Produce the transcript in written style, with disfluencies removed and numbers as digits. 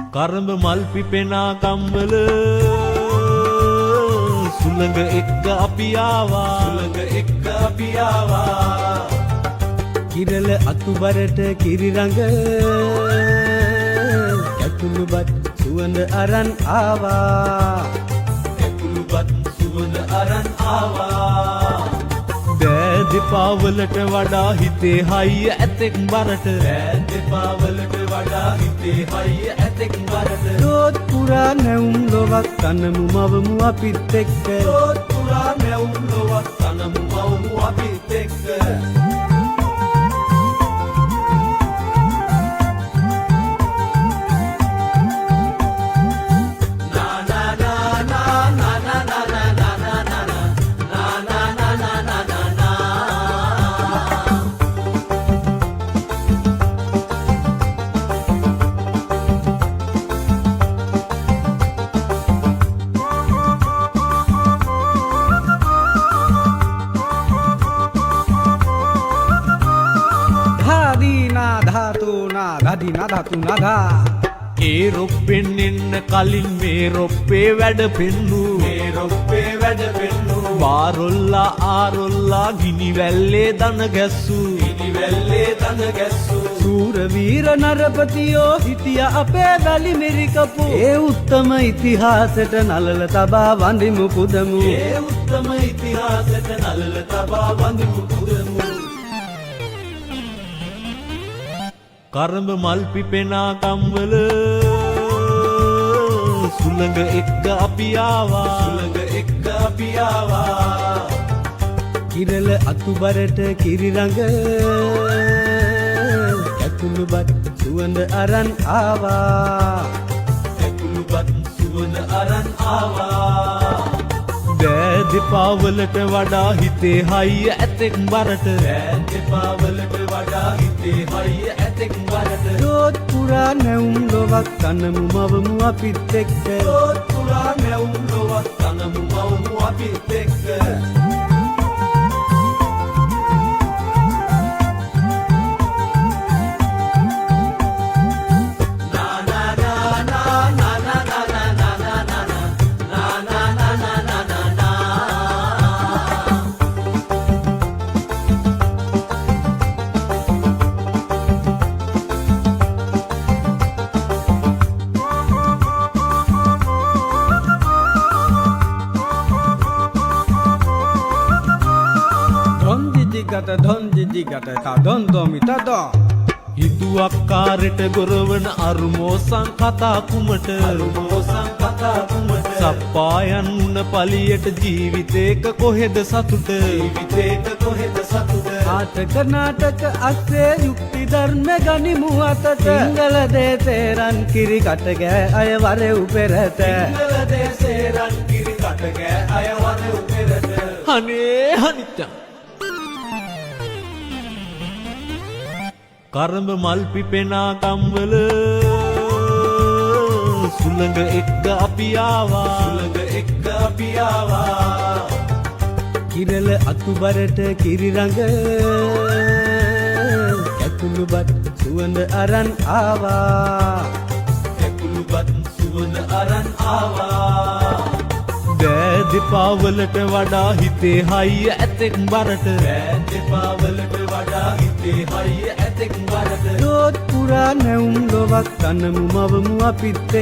කරඹ මල් පිපෙනා කම්වල සුළඟ එක්ක අපි ආවා කිරල අතුබරට කිරිරඟ කැකුළුබත් සුවඳ අරන් ආවා දෙපාවලට වඩා හිතේ හයිය ඇතෙක් බරට දොත් පුරා නැවුම් ලොවක් තනමු මවමු අපිත් එක්ක ධාතු නදා ඒ රොප්පෙන් එන්න කලින් මේ රොප්පේ වැඩ පෙන්නු වාරොල්ලා ආරොල්ලා ගිනි වැල්ලේ දන ගැස්සු සූරවීර නරපතියෝ හිටිය අපේ දලි මෙරිකපු ඒ උත්තම ඉතිහාසයට නලල තබා වඳිමු පුදමු කරඹ මල් පිපෙනා කම්වල සුළඟ එක්ක අපි ආවා කිරල අතුබරට කිරිරඟ කැකුළුබත් සුවඳ අරන් ආවා දෙපාවලට වඩා හිතේ හයිය ඇතෙක් බරට දොත් පුරා නැවුම් ලොවක් තනමු මවමු අපිත් එක්ක ධොන් දොමිතද හිතුවක්කාරට ගොරවන අරුමෝසං කතා කුමට සප්පායන් උන පලියට ජීවිතේක කොහෙද සතුට ආටක නාටක අස්සේ යුක්ති ධර්ම ගනිමු අතට සිංහල දේශේරන් කිරි කටගෑ අයවර උපෙරට අනේ හනිච්චා කරඹ මල් පිපෙනා කම්වල සුළඟ එක්ක අපි ආවා කිරල අතුබරට කිරිරඟ කැකුළුබත් සුවඳ අරන් ආවා දෙපාවලට වඩා හිතේ හයිය ඇතෙක් බරට දොත් පුරා නැවුම් ලොවක් තනමු මවමු අපිත් එක්ක